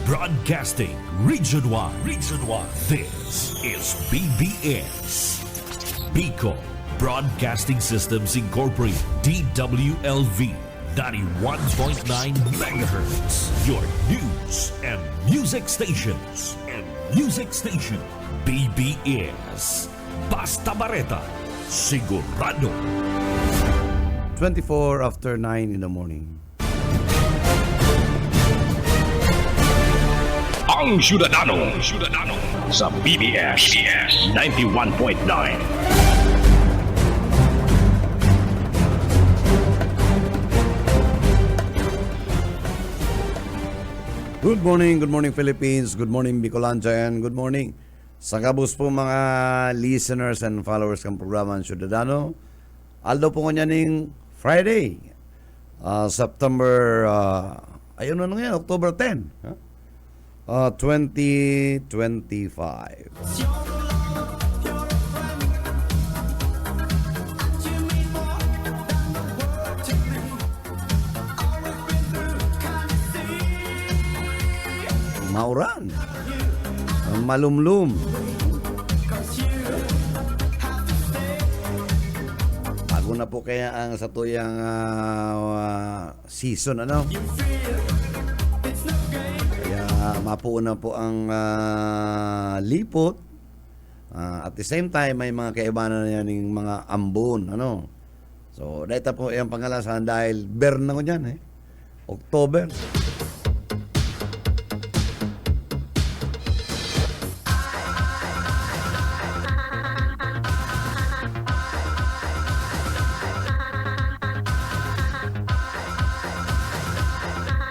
Broadcasting Region 1. Region 1. This is BBS. Bicol Broadcasting Systems Incorporated. DWLV. 91.9 megahertz. Your news and music stations. BBS. Basta Bareta. Sigurado. 24 after 9 in the morning. Ang Syudadano sa BBS 91.9. Good morning Philippines, good morning Bicolandia, and good morning sa kabus po mga listeners and followers ng programa ang Syudadano. Aldo po nga ning Friday, September, ayun na ngayon, October 10, 2025. Mauran, malumlum, bago na po kaya ang sa tuyang season, ano? Kaya mapuuna po ang lipot, at the same time may mga kaibanan na yan ng mga ambon, ano? So dahil po yung pangalasan dahil bern na ko dyan, October.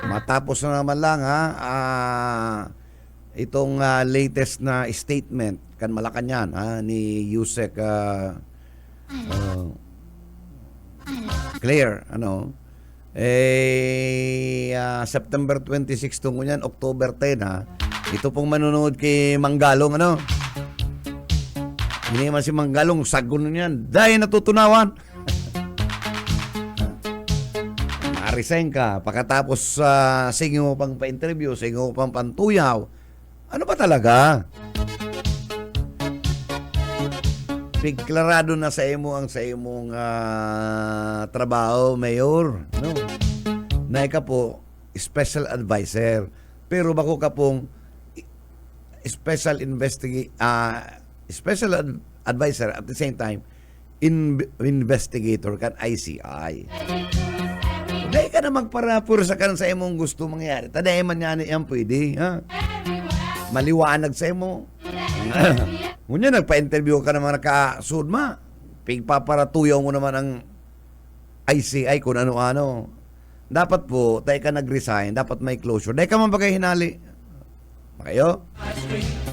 Matapos na naman lang itong latest na statement kan Malacanang ni Yusek Claire, ano, September 26 tungo niyan, October 10 ito pong manonood kay Manggalong, ano, hindi man si Manggalong sagun niyan dahil natutunawan. Resign ka, pagkatapos sige mo pang pa-interview, sige mo pang pantuyaw. Ano ba talaga? Deklarado na sa imo ang sa imong trabaho, Mayor. No? Na ka po, special advisor. Pero bako ka pong special advisor at the same time, investigator kan ICI. Dahil ka na magparapur sa kanan sa imong gusto mangyari. Tadahin man yan yan pwede. Maliwanag sa imo. Ngunyan, nagpa-interview ka naman nakasudma. Pigpaparatuyaw mo naman ang ICI kung ano-ano. Dapat po, dahil ka nag-resign, dapat may closure. Dahil ka man bagay hinali. Makayo?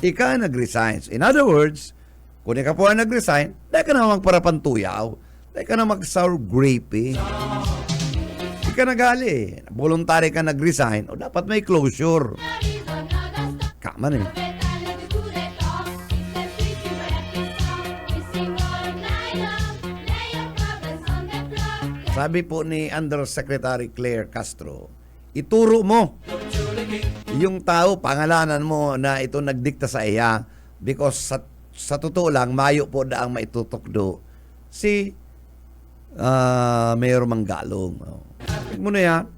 Ika nag-resign. In other words, kung ika po ang nag-resign, dahil ka na magparapantuyaw. Dahil ka na mag-sour grape. Ka nagali, voluntary ka nag-resign, o dapat may closure. Kaman Sabi po ni Undersecretary Claire Castro, ituro mo yung tao, pangalanan mo na ito nagdikta sa iya, because sa totoo lang, mayo po daang maitutukdo si Mayor Manggalong. Mo na yan.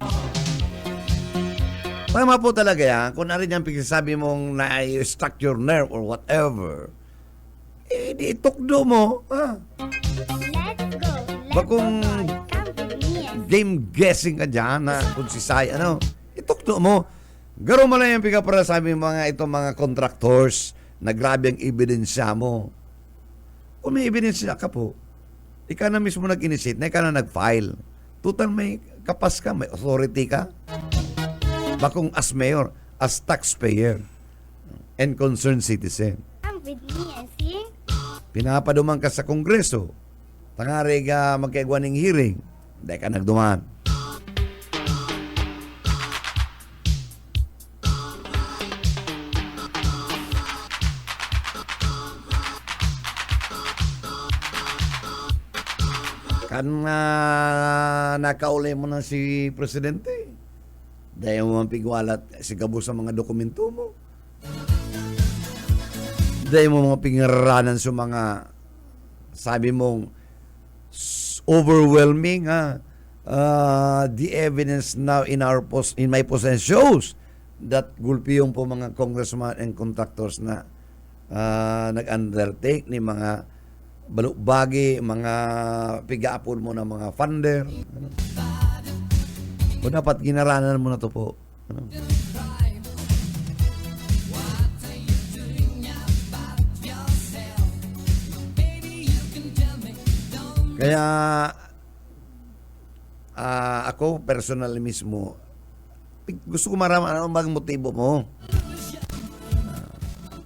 Tama po talaga yan. Kung narin yan pagsasabi mong na-struck your nerve or whatever, di itukdo mo. Let's go. Bakong game guessing ka dyan na kung si Sai, ano, itukdo mo. Garo mo lang yung para sabi itong mga contractors na grabe ang ebidensya mo. Kung may ebidensya ka po, ikaw na mismo nag-initiate na ikaw na nag-file. Total may kapas ka, may authority ka. Bakong as mayor, as taxpayer, and concerned citizen. Come with me and see. Pinapaduman ka sa Kongreso. Tangari ka magkaigwa ng hearing. Hindi ka nagduman. Kan nakauli mo na si Presidente. Dahil mo man pigwalat sigabo sa mga dokumento mo. Dahil mo mga pingaranan sa mga sabi mong overwhelming the evidence now in my possession shows that gulpiyong po mga congressman and contractors na nag-undertake ni mga balubagi, mga pigaapon mo ng mga funder. Ano? O dapat ginaranan mo na to po. Ano? Kaya ako personally mismo gusto ko maraman ano bang motibo mo.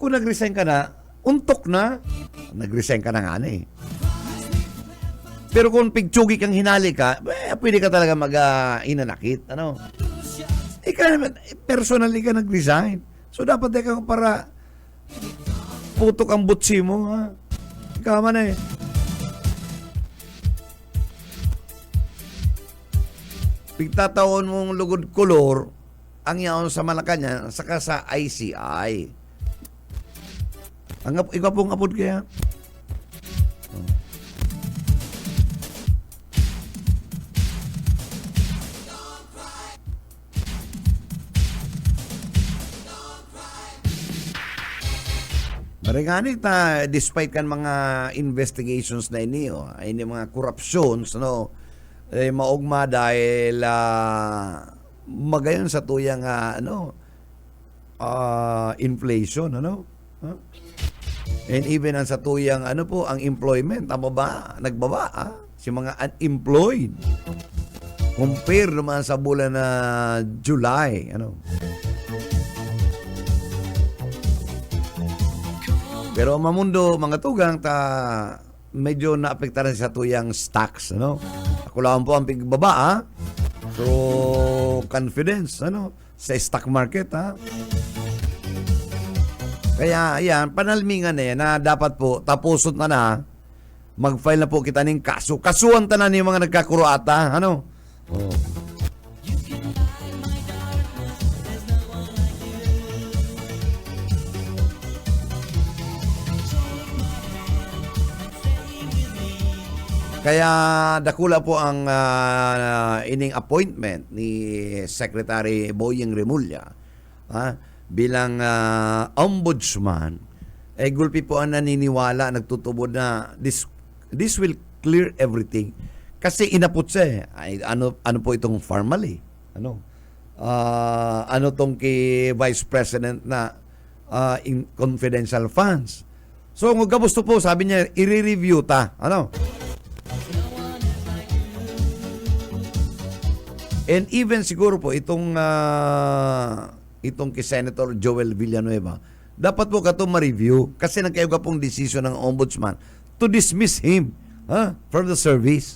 Kung nag-resign ka na, untok na. Nag-resign ka na nga na eh. Pero kung pigtsugi kang hinali ka, pwede ka talaga mag-inanakit. Ano? Personally ka nag-resign. So dapat ka para putok ang butsi mo. Ha? Ikaw man eh. Pigtataon mong lugod kolor ang yaon sa Malacanang saka sa ICI. Ang ikaw pong apod kaya? Oh. Maringanit despite kan mga investigations na iniyo, ini mga corruptions, no? Maugma dahil magayon sa tuyang inflation, ano? Huh? And even ang sa tuyang ang employment nagbaba si mga unemployed compare naman sa bulan na July, ano? Pero mamundo mga tugang medyo naapektaran sa tuyang stocks, ano? Ako lang po ang pigbaba, So, confidence, sa stock market, Kaya, ayan, panalmingan na yan na dapat po, tapusot na, mag-file na po kita ng kaso. Kasuhan tanan yung mga nagkakuruata, Oh. Kaya dakula po ang ining appointment ni Secretary Boying Remulla bilang ombudsman. Gulpi po ang naniniwala, nagtutubod na this will clear everything. Kasi inapot siya ano po itong formally? Ano tong kay Vice President na in confidential funds. So kung gusto po, sabi niya, i-review ta. And even siguro po itong kay Senator Joel Villanueva, dapat po kato ma-review kasi nagkayuga pong desisyon ng ombudsman to dismiss him from the service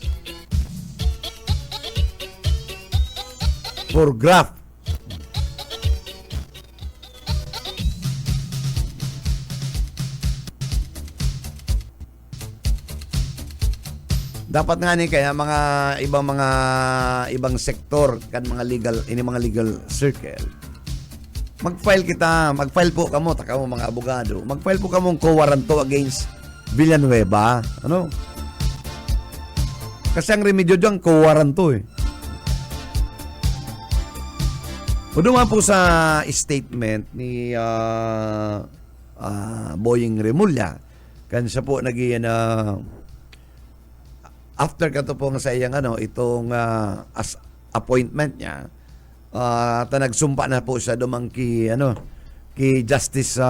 for graft. Dapat nga ni kaya mga ibang sektor kan mga legal circle. Mag-file po kamo mga abogado. Mag-file po kamo co-warranto against Villanueva, Kasi ang remedyo diyan co-warranto O dumaan po sa statement ni Boying Remulla. Kan siya po after kato po sa iyang itong as appointment niya, nagsumpa na po siya dumang ki Justice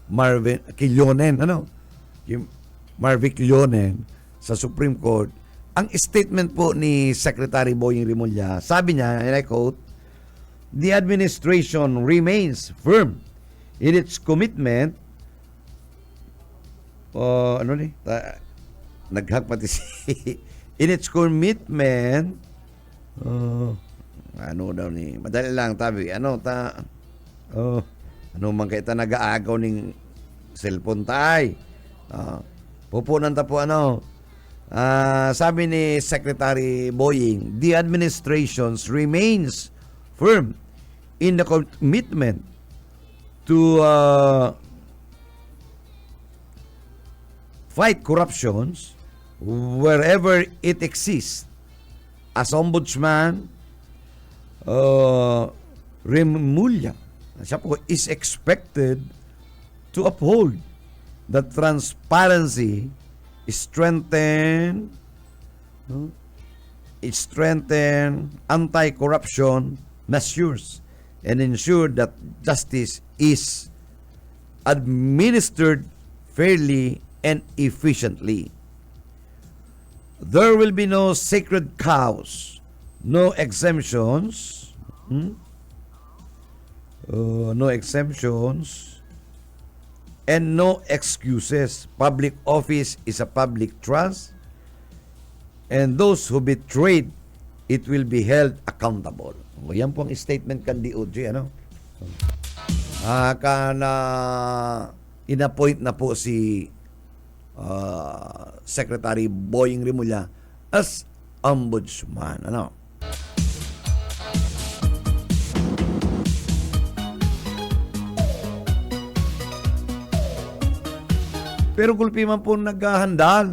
Marvic Leonen sa Supreme Court. Ang statement po ni Secretary Boying Remulla, sabi niya, and I quote, "The administration remains firm in its commitment." Naghagpati in its commitment daw ni madali lang tabi man kaita nag-aagaw ning cellphone tay pupunan ta po sabi ni Secretary Boying, "The administration remains firm in the commitment to fight corruptions wherever it exists. As Ombudsman, Remulla, siya po is expected to uphold the transparency, strengthen anti-corruption measures, and ensure that justice is administered fairly and efficiently. There will be no sacred cows, no exemptions, and no excuses. Public office is a public trust, and those who betrayed it will be held accountable. O, yan po ang statement kan DOJ, ano? In-appoint na po si Secretary Boying Remulla as Ombudsman, ano? Pero gulpi man po naghahandal,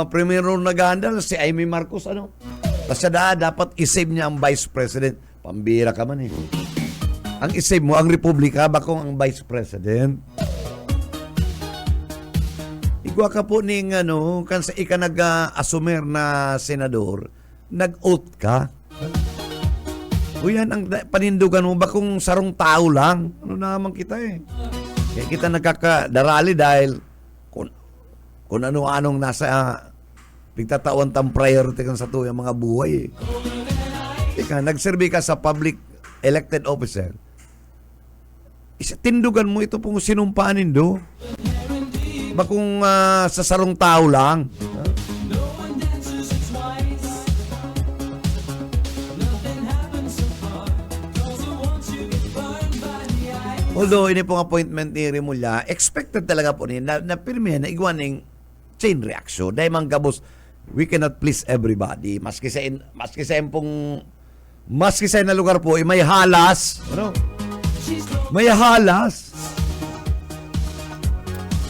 primero naghahandal si Amy Marcos, Tapos siya dapat isave niya ang Vice President. Pambira ka man eh. Ang isave mo, ang Republika, bakong ang Vice President. Igwa ka po ning, kan sa ika nag-asumer na senador, nag-oath ka. O yan, ang panindugan mo, bakong sarong tao lang? Ano naman kita eh. Kaya kita nagkakadarali dahil kung ano-anong nasa pigtatawan tang priority kan sa tuyang mga buhay eh. Ika, nagserbi ka sa public elected officer. Tindugan mo ito pong sinumpaanin do. Bakong sa sarong tao lang. Although, ini pong appointment ni Remulla, expected talaga po niya na pirmihan na igwaning chain reaction. Dahil mga gabos, we cannot please everybody. Maski sa na lugar po, may halas. May halas.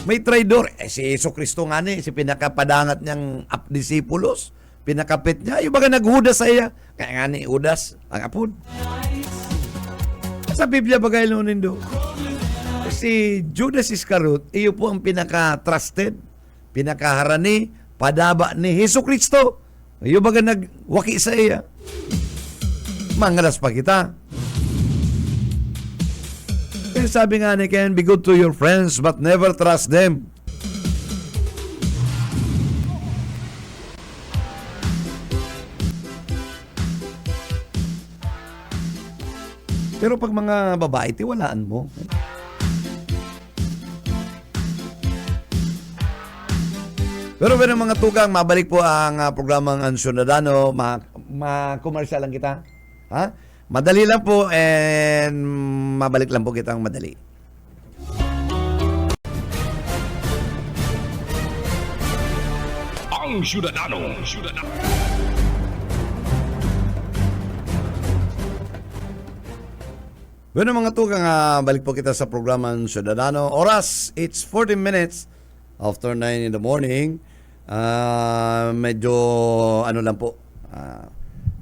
May traidor. Si Jesucristo nga si pinakapadangat niyang disipulos. Pinakapit niya. Yung baga naghudas sa iya. Kaya nga ni Udas, ang apod. Sa Biblia bagay lunin do. Si Judas Iscariot, iyo po ang pinaka-trusted, pinakaharani, padaba ni Jesucristo. Iyo baga nagwaki sa iya. Mangalas pa kita. Pero sabi nga ni Ken, be good to your friends but never trust them. Pero pag mga babae, tiwalaan mo. Pero mga tugang, mabalik po ang programang Ansyonadano. Ma-commercial lang kita. Ha? Madali lang po and mabalik lang po kitang madali. Ang Syudadano. Bueno mga tugang, balik po kita sa programang Syudadano. Oras, it's 14 minutes after 9 in the morning. Medyo lang po.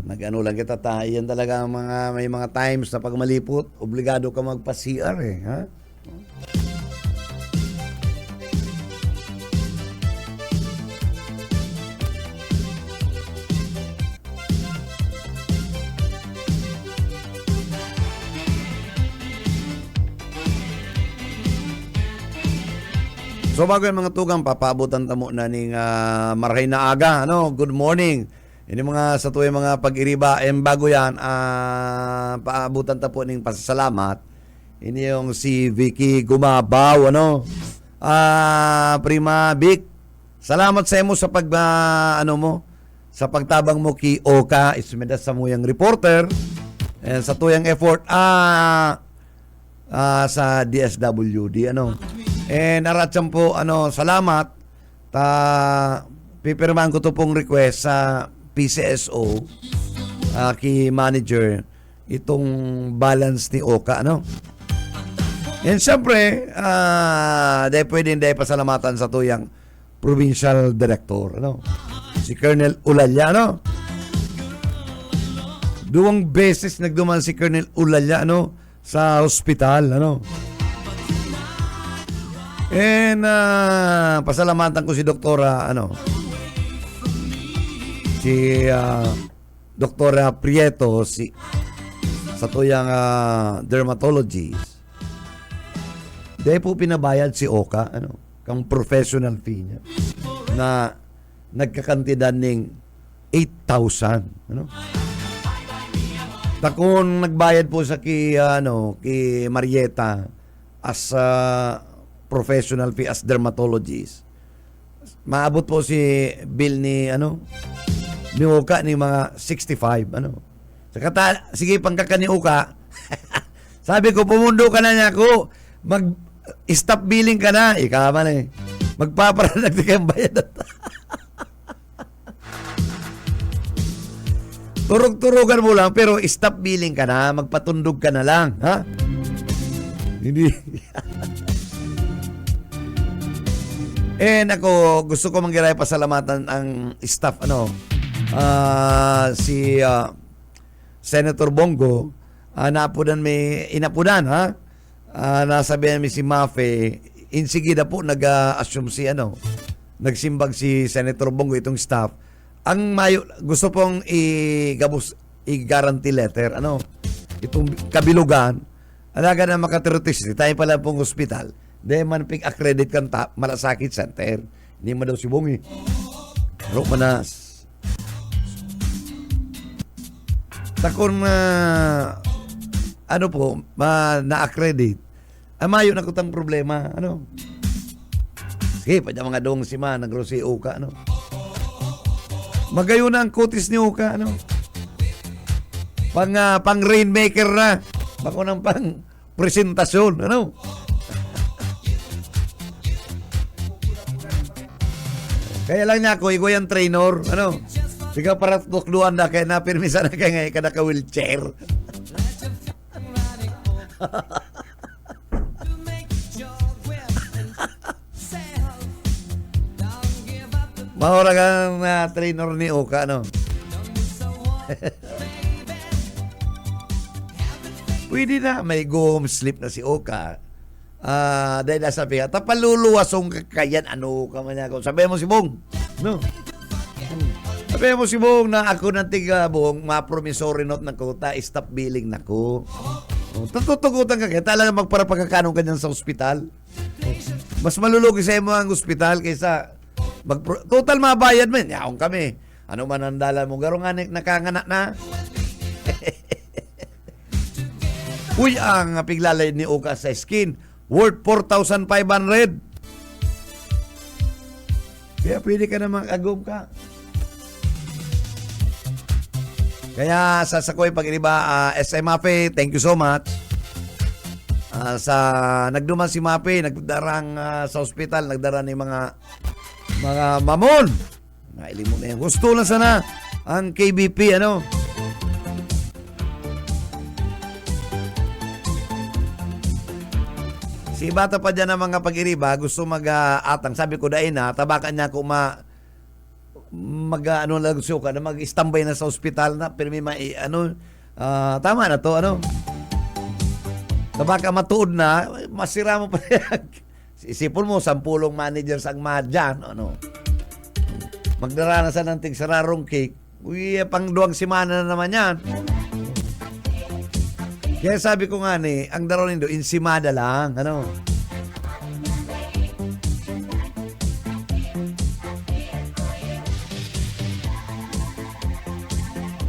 Nag-ano lang kita tayo. Yan talaga may mga times na pag malipot, obligado ka magpa-CR eh. Ha? So bago yung mga tugang, papaabutan tamo na ning marhay na aga. Good morning. Ini mga sa tuwing mga pag-iriba. Bago yan, paabutan ta po ning pasasalamat. Ini yung si Vicky Gumabaw. Prima Vic, salamat sa imo sa sa pagtabang mo ki Oka, ismedas sa muyang reporter. And sa tuyang effort sa DSWD. Naratsam po, salamat. Pipirmahan ko to pong request sa PCSO. kay manager itong balance ni Oka, ano? And siyempre, dahil pwedeng dahil pasalamatan sa tuyang provincial director, ano? Si Colonel Ulalya, ano? 2 beses nagduman si Colonel Ulalya, ano? Sa hospital, ano? And pasalamatan ko si Doktora, ano? Si Doktora Prieto, sa tuyang dermatologist. Dahil po pinabayad si Oka, ano, kang professional fee niya, na nagkakantidad ng 8,000, ano. Takon nagbayad po sa kay Marieta as professional fee as dermatologist. Maabot po si bill ni Oka ni mga 65, ano. Sige pangkaka ni Oka. Sabi ko, pumundo ka na niya ako. Stop billing ka na. Ika man eh. Magpaparanag di kayong bayad. Turog-turugan mo lang, pero stop billing ka na. Magpatundog ka na lang. Ha? Hindi. Ako, gusto ko manggiray pasalamatan ang staff, si Senator Bongo, inapudan, ha? Nasabihan mi si Mafe, insigida po nag-assume nagsimbag si Senator Bongo itong staff. Ang gusto pong i-guarantee letter, itong kabilugan, alaga na makatirotis, tayo pala pong hospital, dahil man pig-accredit kang malasakit center. Hindi mo daw si Bongi. Pero manas. Takon na-accredit. Amayo na kutang problema, Sige, pa mga dong si Ma, nagro si Oka, Magayo na ang kutis ni Oka, Pang rainmaker na. Bako ng pang presentasyon, Kaya lang niya ako, igoy ang trainer, Siga para tukluan na kaya napirmisa na kaya ngayon ka naka-wheelchair. Mahura kang trainer ni Oka, Pwede na, may go home sleep na si Oka. Dahil nasabi ka, tapaluluwasong kakayan, ka man ako. Sabi mo si Bong, Sabi mo si Bong na ako ng tiga Bong, ma-promissory note na ko, stop billing na ko. Tutugutan ka kaya, talaga magparapagkakanong ka dyan sa ospital. Mas malulugi sa mo ang ospital kaysa total mabayad man. Yaong kami. Ano man ang dala mo? Garong anik nakanganak na. Uy, ang piglalay ni Oka sa skin worth 4,500. Kaya pwede ka namang agom ka. Kaya sasakoy pag-iniba, SM Mape, thank you so much. Sa nagduman si Mape, nagdarang sa ospital, nagdarang ni mga mamon. Nailim mo na yan. Gusto lang sana ang KBP, Si bata pa dyan ng mga pag-iriba, gusto mag-atang. Sabi ko dahil tabakan niya kung mag-suka na mag-istambay na sa ospital na, pero may tama na to, Tabaka matuod na, masira mo pa yan. Isipon mo, 10 managers ang madyan, Magdaranasan ng tigsararong cake. Uy, pang 2 semana na naman yan. Kaya sabi ko nga ang daro nindo, insimada lang,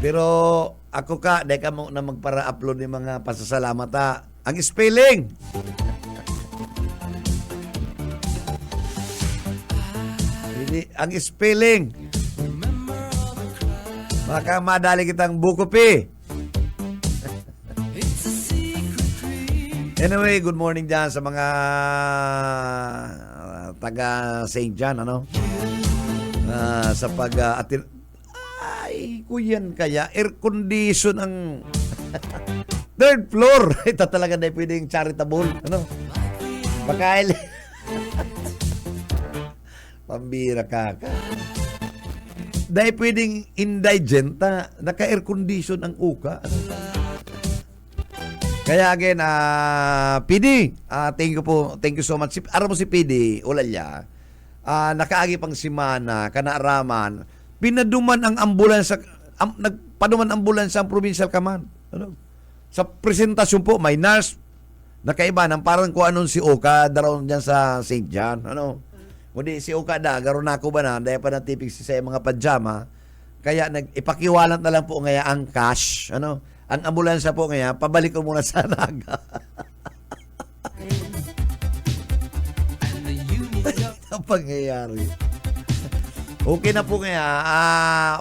Pero ako ka, dahil ka mo na magpara-upload ng mga pasasalamat, ang spelling. Ang spelling. Baka madali kitang bukopi. Anyway, good morning dyan sa mga taga St. John, sa kuyan kaya, air condition ang third floor. Ito talaga na pwedeng charitable. Ano? Baka pambira ka. Dahil pwedeng indigent naka-air condition ang uka. Ano? Kaya again, PD, thank you so much. Aram mo si PD, ulalya, nakaagi pang simana, kanaaraman, pinaduman ang ambulansya, nagpaduman ambulansya ang provincial command. Ano? Sa presentasyon po, may nurse, nakaiba ng parang kung anong si Oka, daroon dyan sa St. John. Ano? Kundi si Oka garon ako ba na, dahil pa natipig sa mga pajama, kaya ipakiwalant na lang po ngaya ang cash. Ano? Ang ambulansya po ngaya, pabalik ko muna sa Naga. Ang pangyayari. Okay na po ngaya,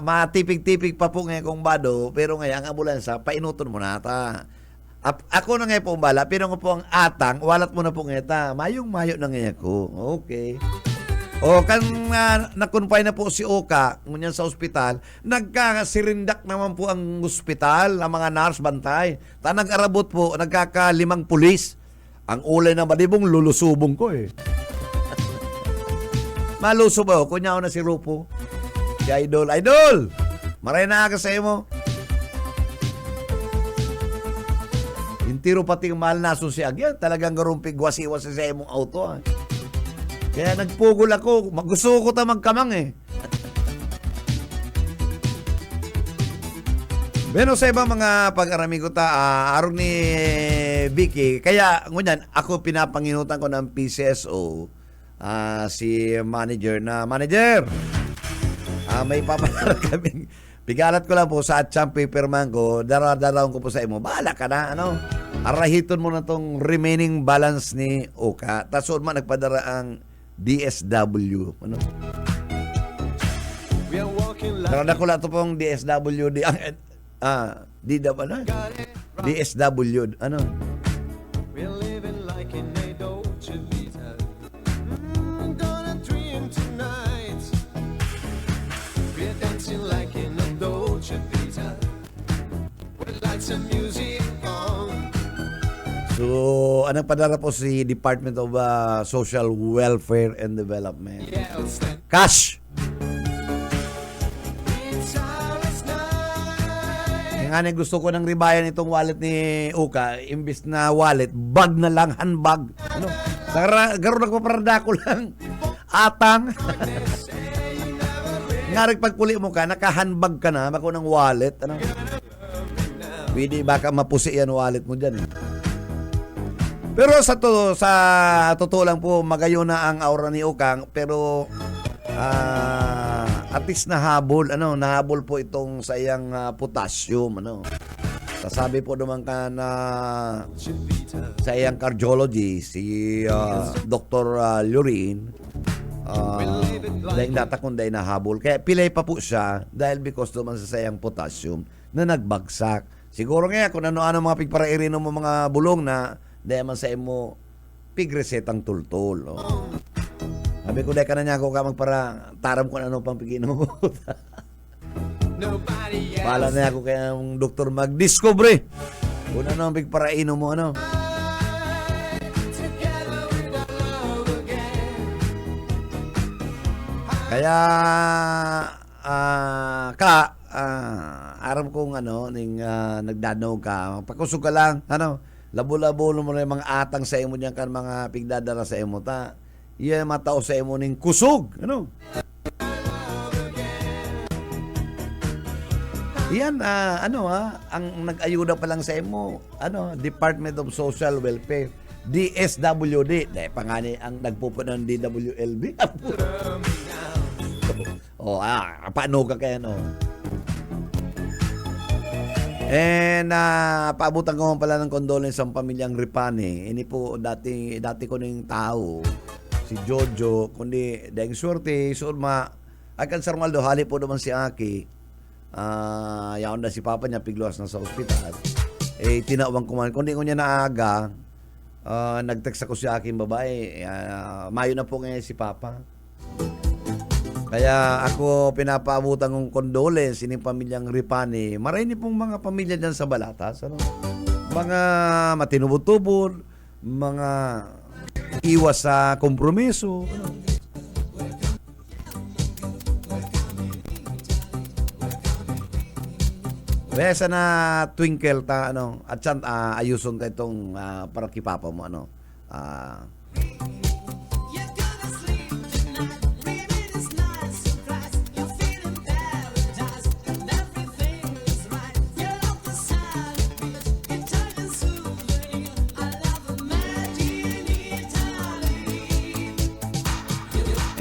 matipig-tipig pa po ngaya kung bado, pero ngaya ang ambulansya, painuton mo na ta. Ako na ngaya po umbala, pero nga po ang atang, walat mo na po ngaya ta. Mayong-mayo na ngaya ko. Okay. O kan na-confine na po si Oka ngunyan sa ospital, nagkakasirindak naman po ang ospital, ang mga nurse bantay. Nag-arabot po, nagkaka-5 pulis. Ang ulay na malibong, lulusubong ko eh. Malusob ako, kunyaw na si Rupo. Si Idol. Idol! Maray na aga sa mo. Intiro pati ang mahal na si Agyan. Talagang garumpig wasi-wasi sa imong auto. Kaya nagpugol ako. Gusto ko ta magkamang eh. Pero sa ibang mga pag-arami ko araw ni Vicky, kaya ngunyan, ako pinapanginutan ko ng PCSO, si manager na, manager, may papalara kaming, pigalat ko lang po sa Atcham Paperman ko, daraon ko po sa imo, bahala ka na, ano, arahiton mo na tong remaining balance ni Oka, taso man nagpadara ang DSW, ano? Darada ko lang ito pong DSWD, DSW, ano? We're living like in a Dolce Vita. Gonna dream tonight. We're dancing like in a Dolce Vita. With lights and music on. So, anong padara po si Department of Social Welfare and Development? Yeah, I'll stand. Cash! It's ours night. Nga gusto ko ng ribayan itong wallet ni Uka, imbis na wallet, bag na lang, handbag. Ano? Garo nagpaparada ko lang. Atang. Nga pagpuli mo ka, naka-handbag ka na, bako ng wallet. Ano? Pwede baka mapusi yan wallet mo dyan. Pero sa totoo lang po, magayon na ang aura ni Ukang, pero at least nahabol po itong sa iyang potassium, ano. Sasabi po naman ka na sa iyang cardiology, si Dr. Lurin, dahil natakunday nahabol. Kaya pilay pa po siya dahil because naman sa iyang potassium na nagbagsak. Siguro nga kung ano-ano mga pigparairino mo mga bulong na dahil man sa imo pigresetang tultol. Oh. Sabi ko, dahil ka na niya ako kamang para taram ko na ano pang pigino mo. Pala na ako kaya ang doktor mag-discovery. Kung ano ang pigparaino mo, ano. Kaya, aram kong ning nagdanaw ka, pakusog ka lang, ano, labo-labo mo na yung mga atang sa imo niyan kan mga pigdadala sa imo ta. Iya matao sa imo ning kusog, ano? Iyan ang nag-ayuda pa lang sa imo, Department of Social Welfare, DSWD. Dahil pangani ang nagpupo ng DWLB. Paano ka kaya, no? And paabutan ko pala ng condolence sa pamilyang Ripane. Ini po dati ko ning tao si Jojo kundi dahil swerte surma akan Sir Maldo hali po naman si Aki. Yaon na si papa niya pigluwas na sa ospital. Tinawang ko man kundi ko niya naaga. Nag-text ako si aking babae. Mayo na po ngayon si papa. Kaya ako pinapaabutan ng condolence ining pamilyang Ripani. Marami pong mga pamilya dyan sa Balatas. Ano? Mga matinubod-tubod, mga iwas sa kompromiso. Ano? Besa na twinkle ta ano at san ayuson ta itong para kipapa mo ano.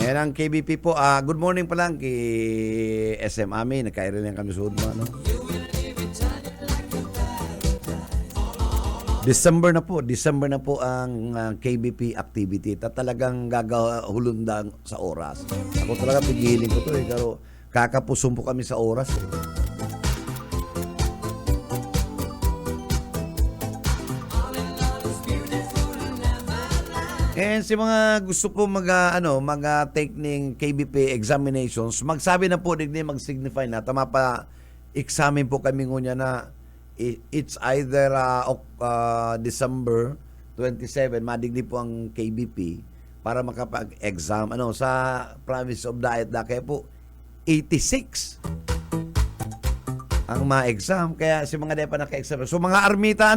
Yan ang KBP po. Good morning pa lang kay SM Ami. Nagkairin lang kami suod mo. Ano? December na po ang KBP activity. Talagang gagahulundan sa oras. Ako talaga pigilin ko to pero kakapusong po kami sa oras. And si mga gusto po mag-take ng KBP examinations, magsabi na po digni mag-signify na tama pa examine po kami ngunya na it's either December 27 madigni po ang KBP para makapag-exam sa province of Daet kaya po 86 ang ma-exam kaya si mga depa naka-exam. So mga armita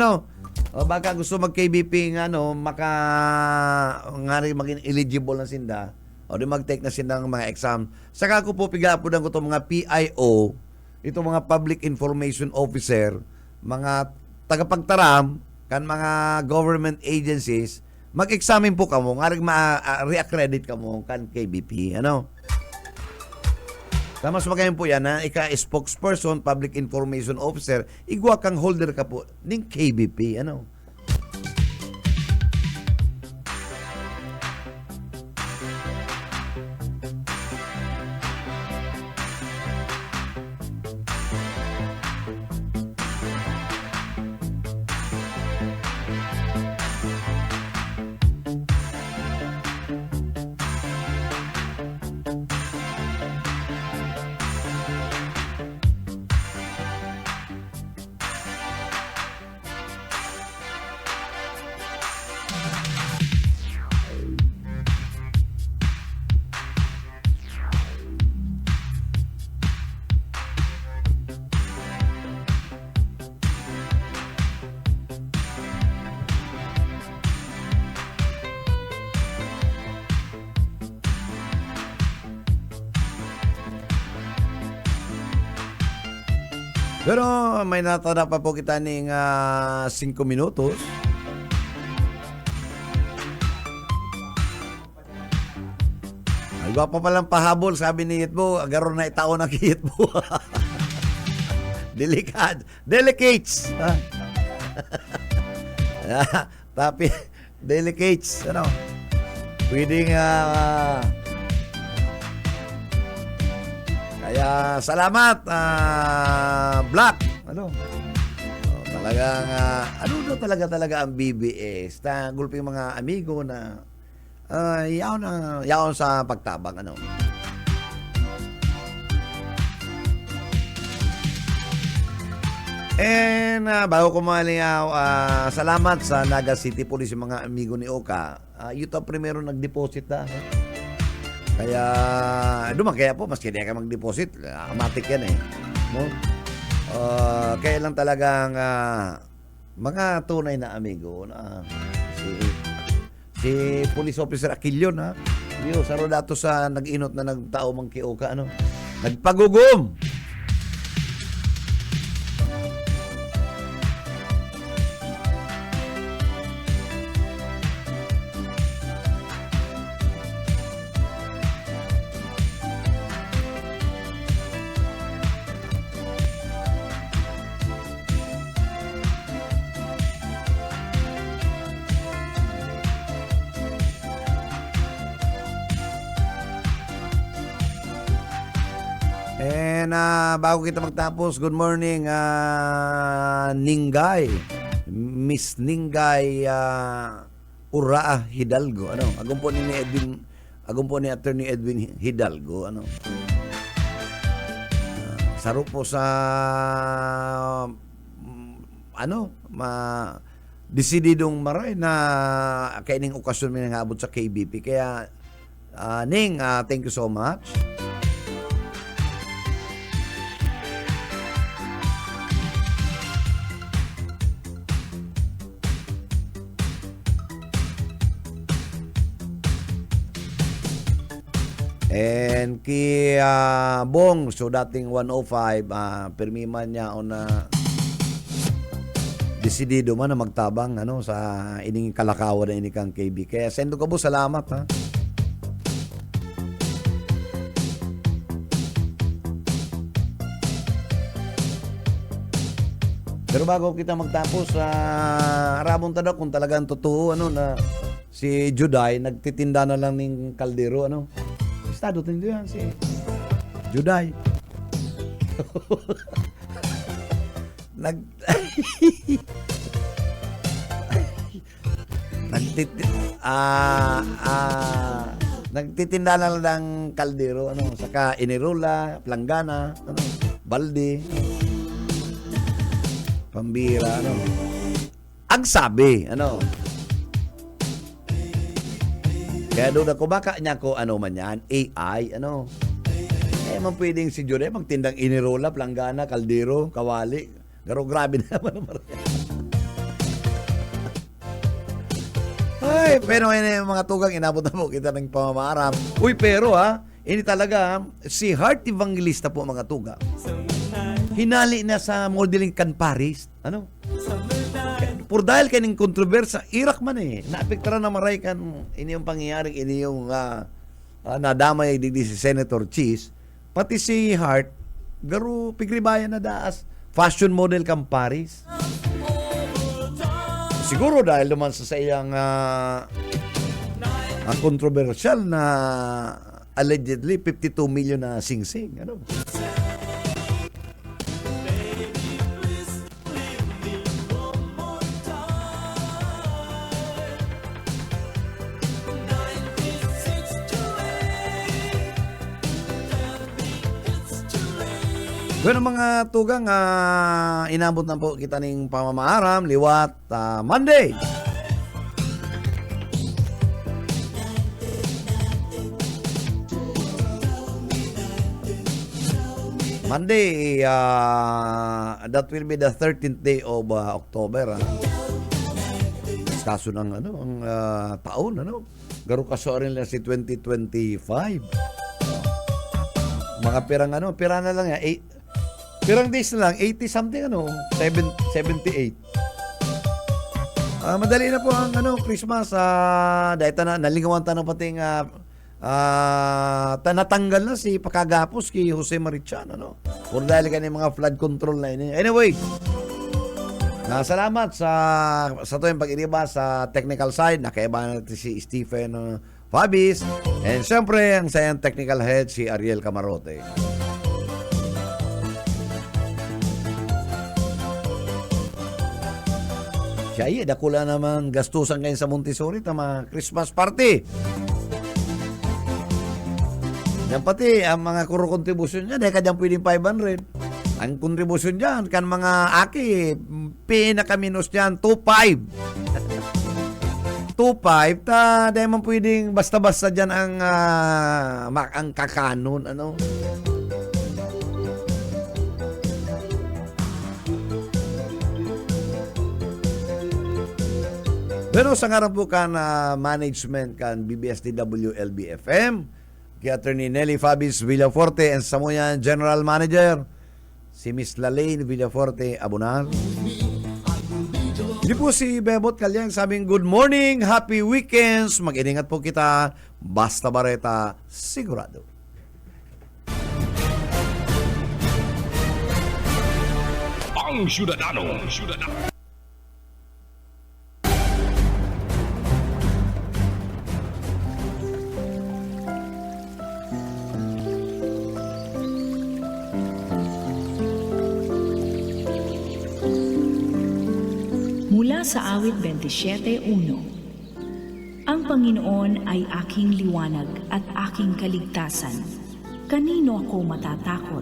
baka gusto mag-KBP maging eligible na sinda o di mag-take na sinda ng mga exam. Saka ko po pigapudan ko itong mga PIO, itong mga Public Information Officer, mga tagapagtaram, kan mga government agencies, mag-examine po kamo, re-accredit kamo kan KBP. Tama sa magayon po yan, ika-spokesperson, public information officer, igwa kang holder ka po ng KBP, Pero may natada pa po kita ng 5 minutos. Ay, pa palang pahabol, sabi ni Yitbo, agaron na itaon ang Yitbo. Delicates. Tapi, delicates. Pwedeng kaya salamat Black. Talagang talaga ang BBS. Gulping mga amigo na yaon sa pagtabang And bago ko malingaw, salamat sa Naga City Police yung mga amigo ni Oka. Yuta primero nag-deposit Kaya, kaya po, maski di ka mag-deposit, automatic yan kaya lang talagang mga tunay na amigo si Police Officer Aquilio sa rodato sa nag-inot na nagtao mang kioka, nagpagugom. And bago kita magtapos, good morning Ningay, Miss Ningay Uraa Hidalgo. Agumpo ni Edwin Agum po ni Attorney Edwin Hidalgo, ano. Saro po sa desididong maray na kaining okasyon mi nangabot sa KBP. Kaya Ning, thank you so much. And kay Bong, so dating 105, permiman niya o na desidido man na magtabang sa ining kalakawan na inikang KB. Kaya sendo ka po, salamat ha. Pero bago kita magtapos, arabon tada kung talagang totoo na si Juday nagtitinda na lang ng kaldero Estado tindo yan si Juday. Nagtitinda na lang ng kaldero saka inirola, planggana, balde, pambira, ang sabi, Kaya doon ako, baka niya ko, man yan, AI, man pwedeng si Juday magtindang inirola, planggana, kaldero, kawali. Pero grabe naman. Ay, pero yung mga tugang, inabot na po kita ng pamamaram. Uy, pero ini talaga, si Heart Evangelista po mga tugang. Hinali na sa modeling kan Paris. Por dahil kaning kontrobersya, Iraq man naapektaran na maray kan ini yung pangyayari, ini yung nadamay di si Senator Cheese, pati si Hart, garo pigribayan na daas, fashion model kan Paris. Siguro dahil naman sa iyang controversial na allegedly 52 million na sing-sing. Bueno mga tugang, inabot na po kita ng pamamaaram, liwat, Monday. Monday, that will be the 13th day of October. Kaso ng ang taon, Garo kaso rin lang si 2025. Mga pirang na lang yan. Pirang days na lang, 80 something 78. Madali na po ang Christmas. Dahil nalingawan na pating natanggal na si pakagapos kay Jose Marichan. Por dahil kanina mga flood control na ini. Anyway, salamat sa to yung pag-iriba sa technical side. Nakaiba natin si Stephen Fabis. And syempre, ang sayang technical head si Ariel Camarote. Siya dakula naman gastusan ngayon sa Montessori tama Christmas party. Yan pati ang mga kontribusyon niya, dahil kanyang pwedeng 500. Ang kontribusyon dyan, kan mga aki, pinakaminos niyan, 2.5. 2.5, dahil man pwedeng basta-basta dyan ang kakanon, Pero sa nga po kan management kan BBSDW LBFM, kay Attorney Nelly Fabis Villaforte and Samoyan General Manager, si Miss Lalaine Villaforte Abunal. Hindi po si Bebot Kalyang sabing good morning, happy weekends, mag-iningat po kita, basta bareta, sigurado. Ang Syudadano. Mula sa awit 27:1. Ang Panginoon ay aking liwanag at aking kaligtasan. Kanino ako matatakot?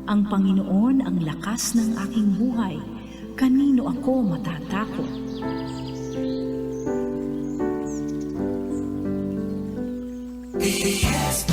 Ang Panginoon ang lakas ng aking buhay. Kanino ako matatakot? BBS